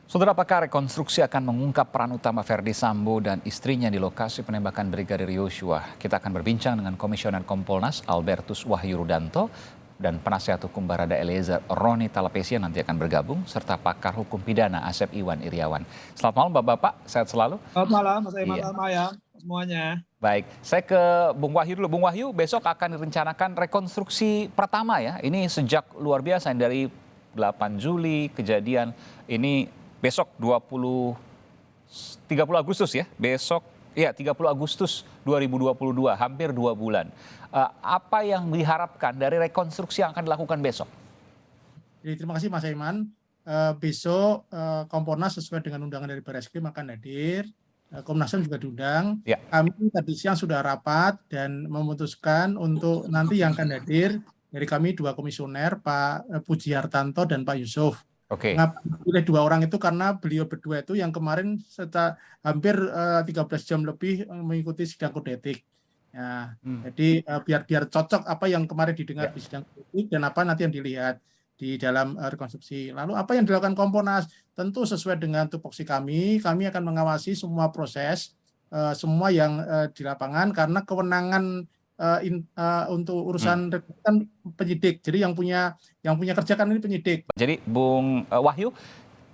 Saudara, apakah rekonstruksi akan mengungkap peran utama Verdi Sambo dan istrinya di lokasi penembakan Brigadir Yosua? Kita akan berbincang dengan Komisioner Kompolnas Albertus Wahyu Rudanto dan penasihat hukum Barada Eliezer Roni Talapesi yang nanti akan bergabung, serta pakar hukum pidana Asep Iwan Iriawan. Selamat malam Bapak-Bapak, sehat selalu? Selamat malam, Mas Aiman, Iya. selamat malam semuanya. Baik, saya ke Bung Wahyu dulu. Bung Wahyu, besok akan direncanakan rekonstruksi pertama ya. Ini sejak luar biasa dari 8 Juli kejadian ini besok 30 Agustus ya. Besok ya 30 Agustus 2022, hampir 2 bulan. Apa yang diharapkan dari rekonstruksi yang akan dilakukan besok? Jadi, terima kasih Mas Aiman. Besok Kompolnas sesuai dengan undangan dari Barreskrim akan hadir. Komnas HAM juga diundang. Ya. Kami tadi siang sudah rapat dan memutuskan untuk nanti yang akan hadir dari kami 2 komisioner, Pak Puji Hartanto dan Pak Yusuf. Oke. Mengapa pilih 2 orang itu karena beliau berdua itu yang kemarin hampir 13 jam lebih mengikuti sidang kode etik. Ya, jadi biar cocok apa yang kemarin didengar di sidang kode etik dan apa nanti yang dilihat di dalam rekonstruksi. Lalu apa yang dilakukan Kompolnas? Tentu sesuai dengan tupoksi kami akan mengawasi semua proses, semua yang di lapangan karena kewenangan untuk urusan kan penyidik. Jadi yang punya kerja kan ini penyidik. Jadi Bung Wahyu,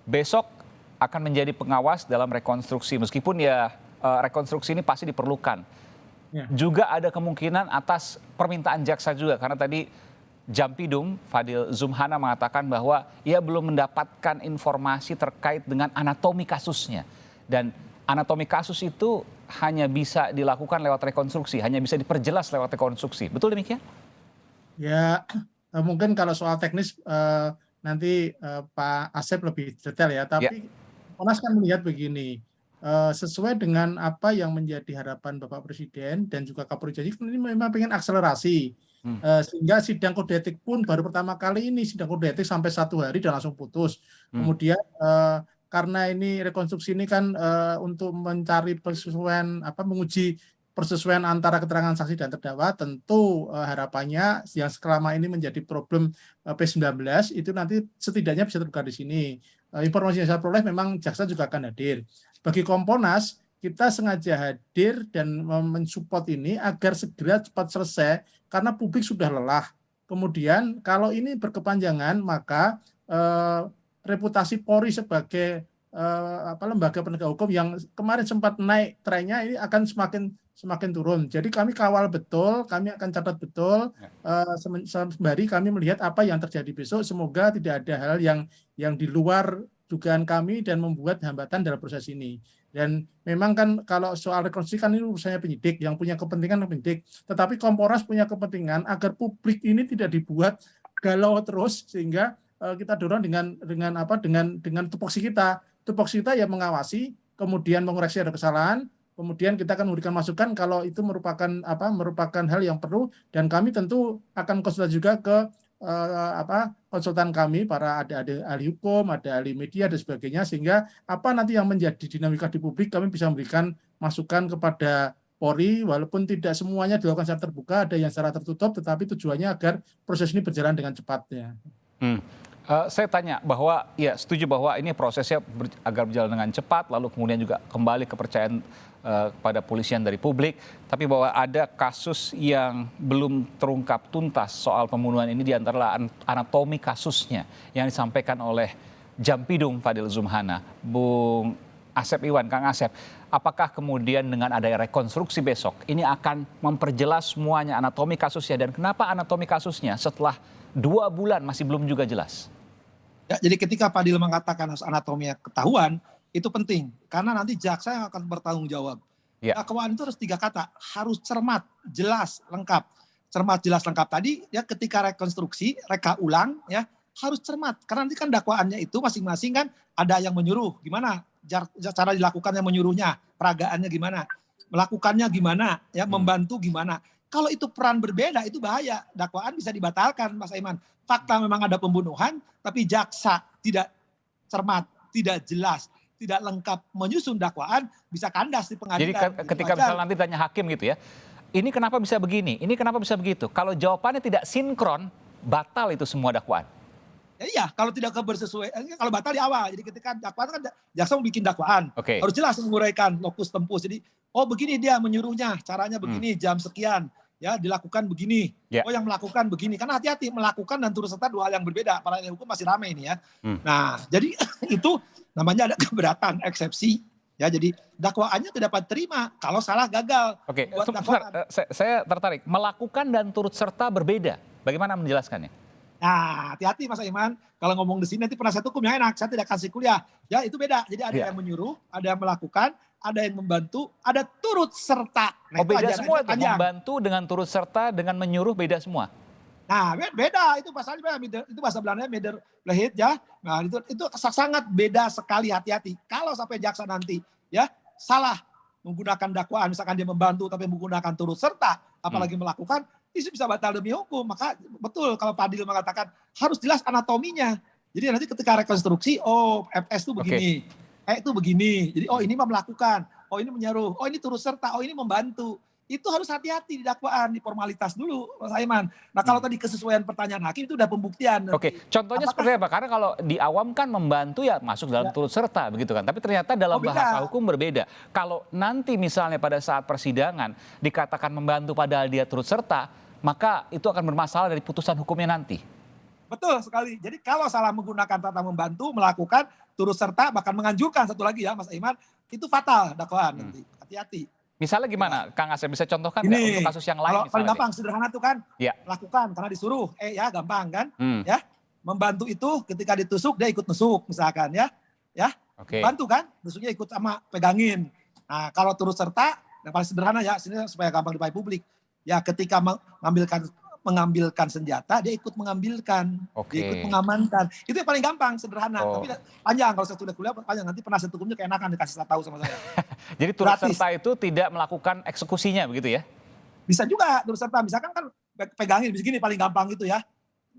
besok akan menjadi pengawas dalam rekonstruksi meskipun ya rekonstruksi ini pasti diperlukan. Ya. Juga ada kemungkinan atas permintaan jaksa juga karena tadi Jampidum Fadil Zumhana mengatakan bahwa ia belum mendapatkan informasi terkait dengan anatomi kasusnya. Dan anatomi kasus itu hanya bisa dilakukan lewat rekonstruksi, hanya bisa diperjelas lewat rekonstruksi. Betul demikian? Ya, mungkin kalau soal teknis nanti Pak Asep lebih detail ya. Tapi Komnas kan melihat begini, sesuai dengan apa yang menjadi harapan Bapak Presiden dan juga Kapolri janji, ini memang pengen akselerasi. Sehingga sidang kode etik pun baru pertama kali ini sidang kode etik sampai 1 hari dan langsung putus. Kemudian karena ini rekonstruksi ini kan untuk mencari persesuaian menguji persesuaian antara keterangan saksi dan terdakwa, tentu harapannya yang selama ini menjadi problem P19 itu nanti setidaknya bisa terbuka di sini. Informasi yang saya peroleh memang jaksa juga akan hadir. Bagi Kompolnas, kita sengaja hadir dan mensupport ini agar segera cepat selesai karena publik sudah lelah. Kemudian kalau ini berkepanjangan maka reputasi Polri sebagai lembaga penegak hukum yang kemarin sempat naik trennya ini akan semakin turun. Jadi kami kawal betul, kami akan catat betul sembari kami melihat apa yang terjadi besok. Semoga tidak ada hal yang di luar dugaan kami dan membuat hambatan dalam proses ini. Dan memang kan kalau soal rekonstruksi kan ini urusannya penyidik, yang punya kepentingan penyidik. Tetapi Kompolnas punya kepentingan agar publik ini tidak dibuat galau terus sehingga kita dorong dengan tupoksi kita. Tupoksi kita ya mengawasi, kemudian mengoreksi ada kesalahan, kemudian kita akan memberikan masukan kalau itu merupakan hal yang perlu, dan kami tentu akan konsultasi juga ke konsultan kami, ada ahli hukum, ada ahli media dan sebagainya, sehingga apa nanti yang menjadi dinamika di publik kami bisa memberikan masukan kepada Polri, walaupun tidak semuanya dilakukan secara terbuka, ada yang secara tertutup, tetapi tujuannya agar proses ini berjalan dengan cepatnya. Saya tanya bahwa ya setuju bahwa ini prosesnya agar berjalan dengan cepat, lalu kemudian juga kembali kepercayaan pada polisian dari publik, tapi bahwa ada kasus yang belum terungkap tuntas soal pembunuhan ini, diantara anatomi kasusnya yang disampaikan oleh Jampidum Fadil Zumhana. Bung Asep Iwan, Kang Asep, apakah kemudian dengan adanya rekonstruksi besok ini akan memperjelas semuanya anatomi kasusnya, dan kenapa anatomi kasusnya setelah 2 bulan masih belum juga jelas? Ya, jadi ketika Fadil mengatakan harus anatominya ketahuan, itu penting. Karena nanti jaksa yang akan bertanggung jawab. Dakwaan itu harus 3 kata, harus cermat, jelas, lengkap. Cermat, jelas, lengkap tadi, ya ketika rekonstruksi, reka ulang, ya harus cermat. Karena nanti kan dakwaannya itu masing-masing kan ada yang menyuruh, gimana cara dilakukannya menyuruhnya, peragaannya gimana, melakukannya gimana, ya membantu gimana. Kalau itu peran berbeda, itu bahaya. Dakwaan bisa dibatalkan, Mas Aiman. Fakta memang ada pembunuhan, tapi jaksa tidak cermat, tidak jelas, tidak lengkap menyusun dakwaan, bisa kandas di pengadilan. Jadi ketika misalnya nanti tanya hakim gitu ya, ini kenapa bisa begini, ini kenapa bisa begitu. Kalau jawabannya tidak sinkron, batal itu semua dakwaan. Ya iya, kalau tidak kebersesuaian, kalau batal di awal. Jadi ketika dakwaan kan jaksa mau bikin dakwaan, Oke. harus jelas menguraikan lokus tempus. Jadi, oh begini dia menyuruhnya, caranya begini, jam sekian, ya dilakukan begini. Ya. Oh yang melakukan begini. Karena hati-hati, melakukan dan turut serta dua hal yang berbeda. Para ahli hukum masih ramai ini ya. Nah, jadi itu namanya ada keberatan, eksepsi. Ya, jadi dakwaannya tidak dapat terima kalau salah gagal. Oke, Buat sebentar, saya tertarik. Melakukan dan turut serta berbeda. Bagaimana menjelaskannya? Nah, hati-hati Mas Aiman, kalau ngomong di sini nanti penasihat hukum yang enak, saya tidak kasih kuliah. Ya, itu beda. Jadi ada yang menyuruh, ada yang melakukan, ada yang membantu, ada turut serta. Oh, Nah, beda semua tuh. Membantu dengan turut serta dengan menyuruh beda semua. Nah, beda itu pasalnya itu bahasa Belandanya mederplicht ya. Nah, itu sangat beda sekali, hati-hati. Kalau sampai jaksa nanti ya salah menggunakan dakwaan, misalkan dia membantu tapi menggunakan turut serta, apalagi melakukan, itu bisa batal demi hukum. Maka betul kalau Pak Adil mengatakan harus jelas anatominya. Jadi nanti ketika rekonstruksi, oh FS itu begini, itu begini. Jadi oh ini melakukan, oh ini menyeruh, oh ini turut serta, oh ini membantu. Itu harus hati-hati di dakwaan, di formalitas dulu, Mas Aiman. Nah kalau tadi kesesuaian pertanyaan hakim itu udah pembuktian. Oke, contohnya seperti apa? Karena kalau di awam kan membantu ya masuk dalam turut serta begitu kan. Tapi ternyata dalam bahasa hukum berbeda. Kalau nanti misalnya pada saat persidangan dikatakan membantu padahal dia turut serta, maka itu akan bermasalah dari putusan hukumnya nanti. Betul sekali. Jadi kalau salah menggunakan kata membantu, melakukan, turut serta, bahkan menganjurkan satu lagi ya Mas Aiman, itu fatal dakwaan nanti. Hati-hati. Misalnya gimana, Kang Asep bisa contohkan nggak untuk kasus yang lain? Kalau paling gampang, sederhana tuh kan, lakukan karena disuruh, ya gampang kan, ya membantu itu ketika ditusuk dia ikut nusuk misalkan ya, bantu kan, nusuknya ikut sama pegangin. Nah kalau turut serta, yang paling sederhana ya, sini supaya gampang dipahami publik, ya ketika mengambilkan senjata, dia ikut mengambilkan, dia ikut mengamankan. Itu yang paling gampang, sederhana. Tapi panjang, kalau saya sudah kuliah panjang, nanti penasihat hukumnya keenakan dikasih tahu sama saya. Jadi turut serta itu tidak melakukan eksekusinya begitu ya? Bisa juga turut serta, misalkan kan pegangin, begini paling gampang gitu ya.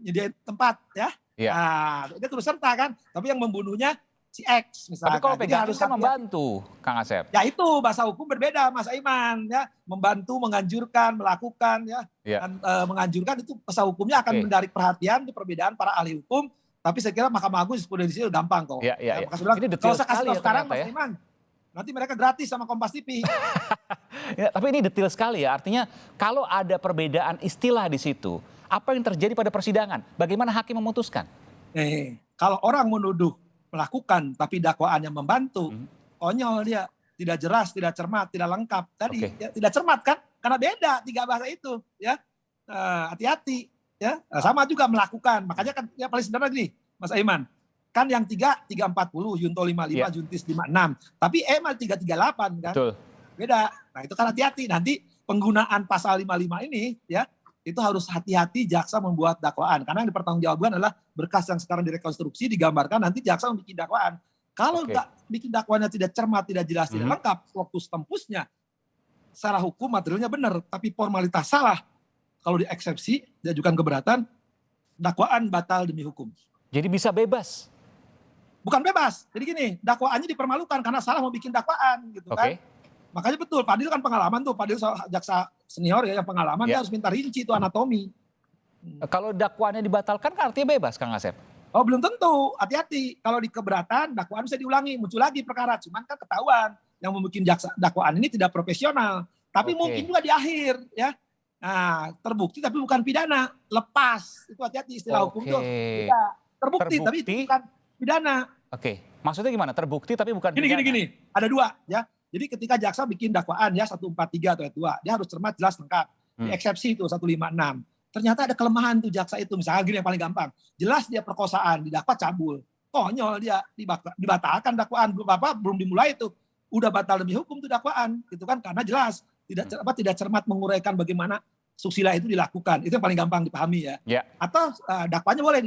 Jadi tempat ya. Nah, dia turut serta kan, tapi yang membunuhnya si X misalkan. Tapi kalau pegangin harus kan membantu, Kang Asep. Ya itu bahasa hukum berbeda Mas Aiman ya, membantu, menganjurkan, melakukan ya. Dan menganjurkan itu bahasa hukumnya akan menarik perhatian, itu perbedaan para ahli hukum. Tapi saya kira Mahkamah Agung jurisprudensinya gampang kok. Ini detail kalau saya kasih sekali ya sekarang ternyata Mas Aiman, nanti mereka gratis sama Kompas TV. Ya, tapi ini detail sekali ya, artinya kalau ada perbedaan istilah di situ, apa yang terjadi pada persidangan? Bagaimana hakim memutuskan? Kalau orang menuduh melakukan tapi dakwaannya membantu, konyol dia, tidak jelas, tidak cermat, tidak lengkap. Tadi ya, tidak cermat kan? Karena beda tiga bahasa itu, ya. Hati-hati, ya. Sama juga melakukan. Makanya kan yang paling sederhana gini, Mas Aiman. Kan yang 340, Yunto 55, Juntis 56. Tapi EMA 338 kan? Betul. Beda. Nah, itu kan hati-hati. Nanti penggunaan pasal 55 ini ya, itu harus hati-hati jaksa membuat dakwaan. Karena yang dipertanggungjawabkan adalah berkas yang sekarang direkonstruksi, digambarkan, nanti jaksa membuat dakwaan. Kalau nggak bikin dakwaannya tidak cermat, tidak jelas, tidak lengkap, fokus tempusnya, secara hukum materialnya benar, tapi formalitas salah. Kalau dieksepsi, diajukan keberatan, dakwaan batal demi hukum. Jadi bisa bebas? Bukan bebas. Jadi gini, dakwaannya dipermalukan karena salah mau bikin dakwaan. Gitu kan. Makanya betul, Pak Adil kan pengalaman tuh, Pak Adil jaksa senior ya yang pengalaman, dia harus minta rinci itu anatomi. Kalau dakwaannya dibatalkan kan artinya bebas, Kang Asep? Oh belum tentu, hati-hati. Kalau di keberatan, dakwaan bisa diulangi, muncul lagi perkara. Cuman kan ketahuan yang membuat dakwaan ini tidak profesional. Tapi mungkin juga di akhir, ya. Nah, terbukti tapi bukan pidana, lepas. Itu hati-hati istilah hukum itu. Tidak. Terbukti tapi itu bukan pidana. Maksudnya gimana? Terbukti tapi bukan pidana? Gini. Ada dua, ya. Jadi ketika jaksa bikin dakwaan ya 143 atau ayat 2, dia harus cermat, jelas, lengkap. Di eksepsi itu 156. Ternyata ada kelemahan tuh jaksa itu, misalnya gini yang paling gampang. Jelas dia perkosaan, didakwa cabul. Konyol dia, dibatalkan dakwaan, belum dimulai itu. Udah batal demi hukum tuh dakwaan, gitu kan, karena jelas tidak cermat menguraikan bagaimana susila itu dilakukan. Itu yang paling gampang dipahami ya. Atau dakwanya boleh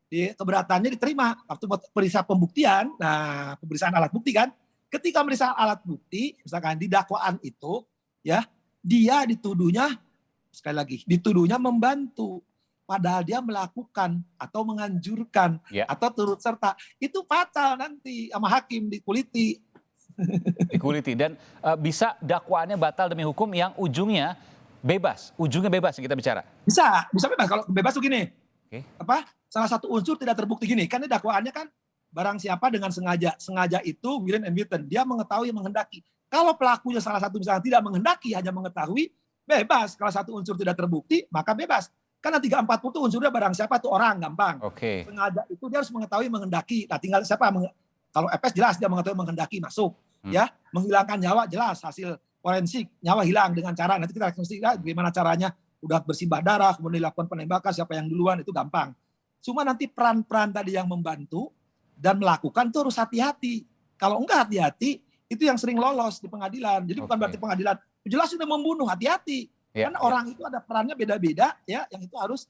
keberatannya diterima. Waktu periksa pembuktian, nah pemeriksaan alat bukti kan, ketika memeriksa alat bukti, misalkan di dakwaan itu, ya dia dituduhnya, sekali lagi, dituduhnya membantu. Padahal dia melakukan atau menganjurkan atau turut serta. Itu fatal nanti sama hakim dikuliti. Dikuliti dan bisa dakwaannya batal demi hukum yang ujungnya bebas. Ujungnya bebas kita bicara. Bisa bebas. Kalau bebas tuh gini, salah satu unsur tidak terbukti gini. Kan ini dakwaannya kan barang siapa dengan sengaja. Sengaja itu willing and wanton. Dia mengetahui, menghendaki. Kalau pelakunya salah satu misalnya tidak menghendaki, hanya mengetahui, bebas. Kalau satu unsur tidak terbukti, maka bebas. Karena 340 itu unsurnya barang siapa itu orang, gampang. Sengaja itu dia harus mengetahui, menghendaki. Nah tinggal siapa? Kalau FS jelas dia mengetahui, menghendaki, masuk. Ya, menghilangkan nyawa jelas, hasil forensik, nyawa hilang dengan cara, nanti kita rekonstruksi bagaimana caranya, udah bersimbah darah, kemudian dilakukan penembakan, siapa yang duluan, itu gampang. Cuma nanti peran-peran tadi yang membantu dan melakukan itu harus hati-hati. Kalau enggak hati-hati, itu yang sering lolos di pengadilan. Jadi bukan berarti pengadilan jelas sudah membunuh, hati-hati. Karena orang itu ada perannya beda-beda, ya, yang itu harus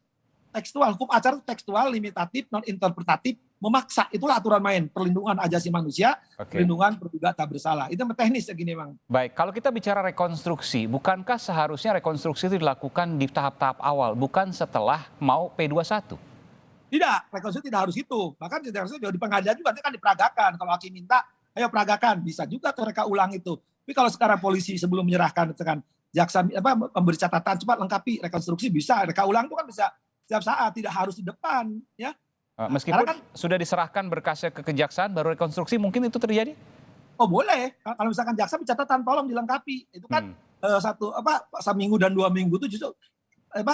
tekstual. Hukum acara itu tekstual, limitatif, non-interpretatif, memaksa. Itulah aturan main. Perlindungan asasi manusia, perlindungan terduga tak bersalah. Itu teknis segini, Bang. Baik, kalau kita bicara rekonstruksi, bukankah seharusnya rekonstruksi itu dilakukan di tahap-tahap awal, bukan setelah mau P21? Tidak, rekonstruksi tidak harus itu. Bahkan di pengadilan juga nanti kan diperagakan. Kalau hakim minta, ayo peragakan. Bisa juga tuh reka ulang itu. Tapi kalau sekarang polisi sebelum menyerahkan, jaksa memberi catatan cepat lengkapi rekonstruksi bisa, reka ulang itu kan bisa setiap saat, tidak harus di depan, ya. Meskipun kan sudah diserahkan berkasnya ke kejaksaan baru rekonstruksi, mungkin itu terjadi? Oh boleh, kalau misalkan jaksa catatan tolong dilengkapi, itu kan seminggu dan 2 minggu itu justru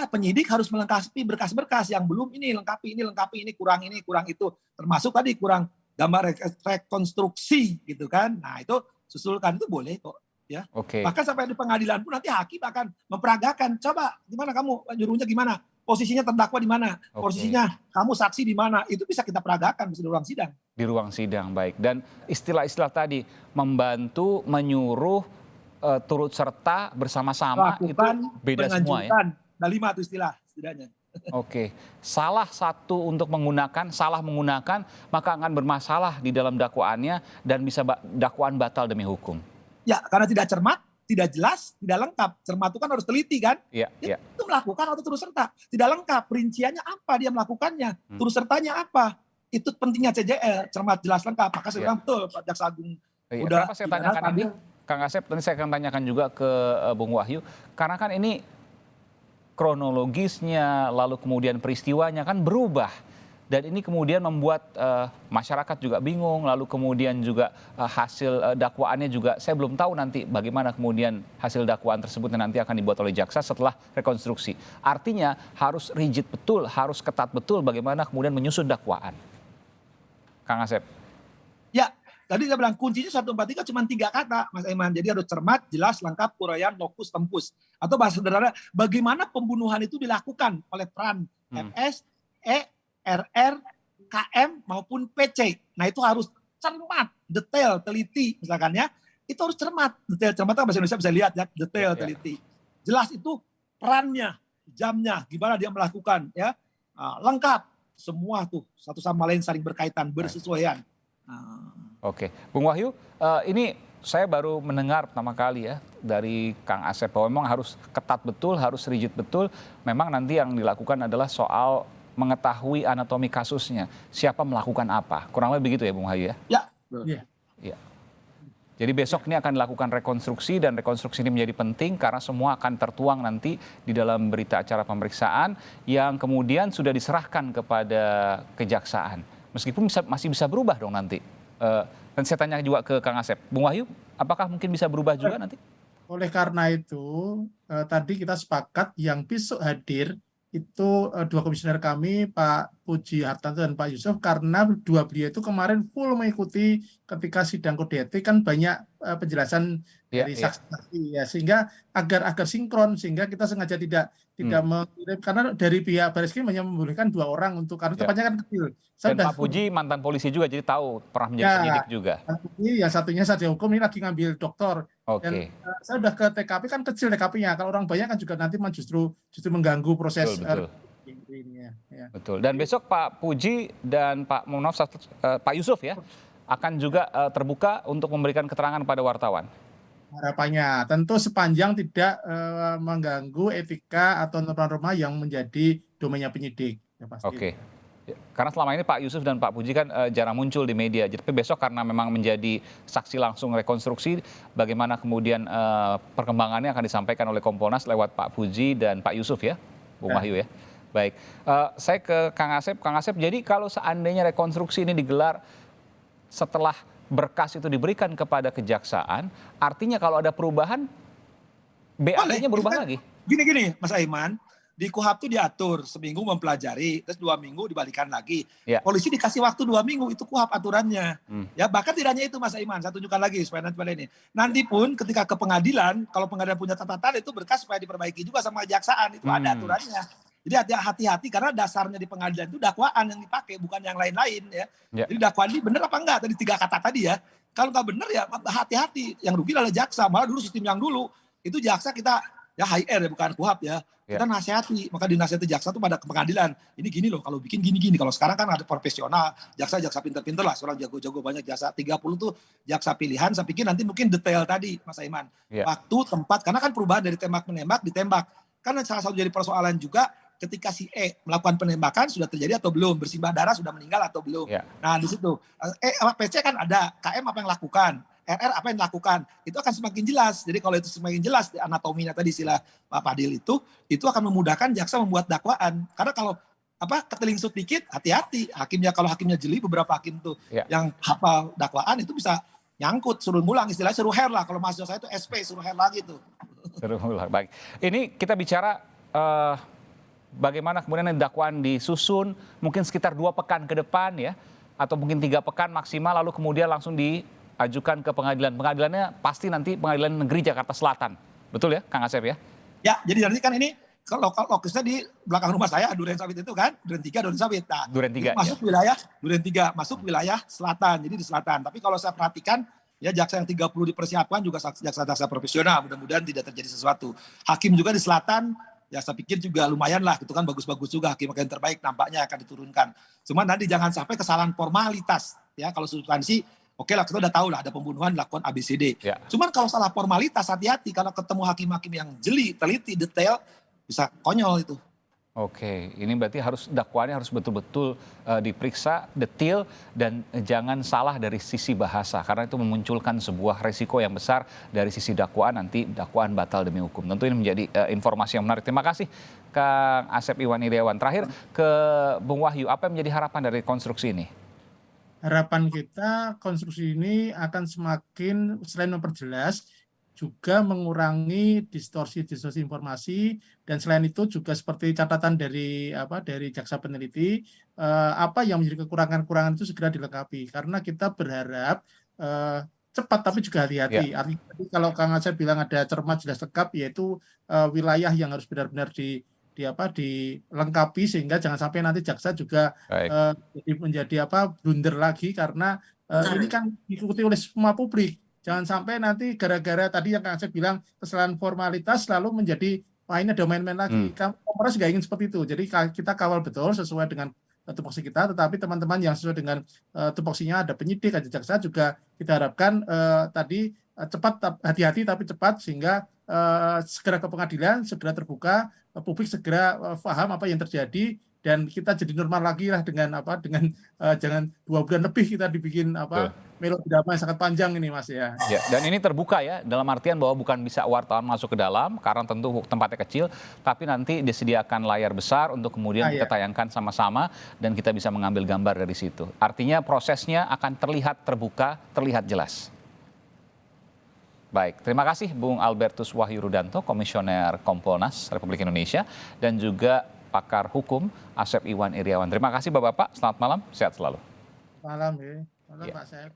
penyidik harus melengkapi berkas-berkas yang belum, ini lengkapi, ini kurang itu, termasuk tadi kurang gambar rekonstruksi gitu kan. Nah itu susulkan, itu boleh kok. Ya. Bahkan sampai di pengadilan pun nanti hakim akan memperagakan. Coba gimana kamu nyuruhnya gimana? Posisinya terdakwa di mana? Posisinya kamu saksi di mana? Itu bisa kita peragakan di ruang sidang. Di ruang sidang, baik. Dan istilah-istilah tadi membantu, menyuruh, turut serta, bersama-sama itu beda semua ya. Nah 5 itu istilah setidaknya. Salah satu untuk menggunakan, salah menggunakan, maka akan bermasalah di dalam dakwaannya dan bisa dakwaan batal demi hukum. Ya, karena tidak cermat, tidak jelas, tidak lengkap. Cermat itu kan harus teliti kan? Itu melakukan atau turut serta. Tidak lengkap, rinciannya apa dia melakukannya, turut sertanya apa. Itu pentingnya CJL, cermat, jelas, lengkap. Maka saya bilang betul Pak Jaksa Agung. Kenapa saya tanyakan ini, Kang Asep, nanti saya akan tanyakan juga ke Bung Wahyu. Karena kan ini kronologisnya, lalu kemudian peristiwanya kan berubah. Dan ini kemudian membuat masyarakat juga bingung, lalu kemudian juga hasil dakwaannya juga, saya belum tahu nanti bagaimana kemudian hasil dakwaan tersebut nanti akan dibuat oleh jaksa setelah rekonstruksi. Artinya harus rigid betul, harus ketat betul bagaimana kemudian menyusun dakwaan. Kang Asep. Ya, tadi saya bilang kuncinya 143 cuma 3 kata, Mas Aiman. Jadi harus cermat, jelas, lengkap, uraian, lokus, tempus. Atau bahasa sederhana, bagaimana pembunuhan itu dilakukan oleh peran FS, RR, KM maupun PC. Nah itu harus cermat, detail, teliti misalkan ya. Itu harus cermat, detail, cermat bahasa Indonesia bisa lihat ya, detail, teliti. Jelas itu perannya, jamnya, gimana dia melakukan ya. Lengkap, semua tuh satu sama lain saling berkaitan, bersesuaian. Bung Wahyu, ini saya baru mendengar pertama kali ya dari Kang Asep bahwa memang harus ketat betul, harus rigid betul. Memang nanti yang dilakukan adalah soal mengetahui anatomi kasusnya, siapa melakukan apa. Kurang lebih begitu ya Bung Wahyu ya? Ya. Jadi besok ini akan dilakukan rekonstruksi dan rekonstruksi ini menjadi penting karena semua akan tertuang nanti di dalam berita acara pemeriksaan yang kemudian sudah diserahkan kepada kejaksaan. Meskipun masih bisa berubah dong nanti. Dan saya tanya juga ke Kang Asep, Bung Wahyu, apakah mungkin bisa berubah juga nanti? Oleh karena itu, tadi kita sepakat yang besok hadir itu 2 komisioner kami, Pak Puji Hartanto dan Pak Yusuf, karena 2 beliau itu kemarin full mengikuti ketika sidang kode etik, kan banyak penjelasan dari saksi-saksi ya, sehingga agar sinkron, sehingga kita sengaja tidak mengirim, karena dari pihak Barreskrim hanya membolehkan 2 orang untuk, karena tempatnya kan kecil. Dan Pak Puji mantan polisi juga, jadi tahu pernah menjadi penyidik juga. Yang satunya sarjana hukum, ini lagi ngambil doktor. Dan saya udah ke TKP, kan kecil TKP-nya. Kalau orang banyak kan juga nanti justru mengganggu proses. Betul. Dan besok Pak Puji dan Pak Yusuf ya akan juga terbuka untuk memberikan keterangan pada wartawan. Harapannya tentu sepanjang tidak mengganggu etika atau norma-norma yang menjadi domainnya penyidik. Ya pasti. Karena selama ini Pak Yusuf dan Pak Puji kan jarang muncul di media. Tapi besok karena memang menjadi saksi langsung rekonstruksi, bagaimana kemudian perkembangannya akan disampaikan oleh Kompolnas lewat Pak Puji dan Pak Yusuf ya, Bung Wahyu ya. Baik, saya ke Kang Asep. Kang Asep, jadi kalau seandainya rekonstruksi ini digelar setelah berkas itu diberikan kepada kejaksaan, artinya kalau ada perubahan, BAP-nya berubah lagi? Gini, Mas Aiman, di KUHP itu diatur seminggu mempelajari, terus 2 minggu dibalikan lagi. Ya. Polisi dikasih waktu 2 minggu, itu KUHP aturannya. Ya bahkan tidak hanya itu Mas Aiman, saya tunjukkan lagi supaya nanti pada ini. Nanti pun ketika ke pengadilan, kalau pengadilan punya catatan itu berkas supaya diperbaiki juga sama kejaksaan, itu ada aturannya. Jadi hati-hati karena dasarnya di pengadilan itu dakwaan yang dipakai, bukan yang lain-lain ya. Jadi dakwaan ini benar apa enggak? Tadi 3 kata tadi ya. Kalau nggak benar ya hati-hati. Yang rugi adalah jaksa. Malah dulu sistem yang dulu itu jaksa kita ya high-air ya bukan KUHP ya. Kita nasihati, maka dinasihati jaksa itu pada pengadilan. Ini gini loh, kalau bikin gini-gini. Kalau sekarang kan ada profesional, jaksa pinter-pinter lah, seorang jago-jago banyak jaksa. 30 tuh jaksa pilihan, saya pikir nanti mungkin detail tadi, Mas Aiman. Waktu, tempat, karena kan perubahan dari tembak-menembak, ditembak. Karena salah satu jadi persoalan juga, ketika si E melakukan penembakan sudah terjadi atau belum, bersimbah darah sudah meninggal atau belum. Nah di situ, PC kan ada, KM apa yang lakukan, RR apa yang dilakukan, itu akan semakin jelas. Jadi kalau itu semakin jelas anatominya tadi istilah Pak Fadil itu akan memudahkan jaksa membuat dakwaan. Karena kalau ketelingsut dikit, hati-hati. Hakimnya kalau hakimnya jeli, beberapa hakim tuh yang hafal dakwaan itu bisa nyangkut, suruh ngulang, istilahnya suruh hair lah. Kalau mahasiswa saya itu SP, suruh hair lagi tuh. Suruh ngulang, baik. Ini kita bicara bagaimana kemudian dakwaan disusun, mungkin sekitar 2 pekan ke depan ya, atau mungkin 3 pekan maksimal, lalu kemudian langsung diajukan ke pengadilan. Pengadilannya pasti nanti Pengadilan Negeri Jakarta Selatan. Betul ya, Kang Asep ya? Ya, jadi nanti kan ini kalau lokasnya di belakang rumah saya, Duren Sawit itu kan, Duren 3, Duren Sawit. Nah, Duren 3, masuk wilayah Duren 3, masuk wilayah selatan, jadi di selatan. Tapi kalau saya perhatikan, ya jaksa yang 30 dipersiapkan juga jaksa-jaksa profesional, mudah-mudahan tidak terjadi sesuatu. Hakim juga di selatan, ya saya pikir juga lumayan lah, itu kan bagus-bagus juga, hakim yang terbaik nampaknya akan diturunkan. Cuma nanti jangan sampai kesalahan formalitas, ya kalau substansi, oke lah kita udah tahu lah ada pembunuhan dilakukan ABCD. Cuman kalau salah formalitas hati-hati, kalau ketemu hakim-hakim yang jeli, teliti, detail, bisa konyol itu. Oke, ini berarti dakwaannya harus betul-betul diperiksa detail dan jangan salah dari sisi bahasa karena itu memunculkan sebuah resiko yang besar dari sisi dakwaan, nanti dakwaan batal demi hukum. Tentu ini menjadi informasi yang menarik. Terima kasih Kang Asep Iwan Iryawan. Terakhir ke Bung Wahyu, apa yang menjadi harapan dari konstruksi ini? Harapan kita konstruksi ini akan semakin selain memperjelas juga mengurangi distorsi informasi, dan selain itu juga seperti catatan dari jaksa peneliti, apa yang menjadi kekurangan-kekurangan itu segera dilengkapi karena kita berharap cepat tapi juga hati-hati. Artinya kalau Kang Asep bilang ada cermat jelas lengkap, yaitu wilayah yang harus benar-benar dilengkapi sehingga jangan sampai nanti jaksa juga menjadi blunder lagi karena ini kan diikuti oleh semua publik. Jangan sampai nanti gara-gara tadi yang Kang Asep bilang kesalahan formalitas lalu menjadi ini ada main-main lagi. Komnas nggak ingin seperti itu. Jadi kita kawal betul sesuai dengan tupoksi kita, tetapi teman-teman yang sesuai dengan tupoksinya ada penyidik, ada jaksa juga kita harapkan tadi cepat, hati-hati tapi cepat sehingga segera ke pengadilan, segera terbuka, publik segera paham apa yang terjadi dan kita jadi normal lagi lah dengan jangan 2 bulan lebih kita dibikin melodrama yang sangat panjang ini Mas ya. Dan ini terbuka ya, dalam artian bahwa bukan bisa wartawan masuk ke dalam karena tentu tempatnya kecil, tapi nanti disediakan layar besar untuk kemudian kita tayangkan sama-sama dan kita bisa mengambil gambar dari situ. Artinya prosesnya akan terlihat terbuka, terlihat jelas. Baik, terima kasih Bung Albertus Wahyu Rudanto, Komisioner Kompolnas Republik Indonesia, dan juga pakar hukum Asep Iwan Iryawan. Terima kasih Bapak-Bapak, selamat malam, sehat selalu. Malam ya, malam Pak Asep.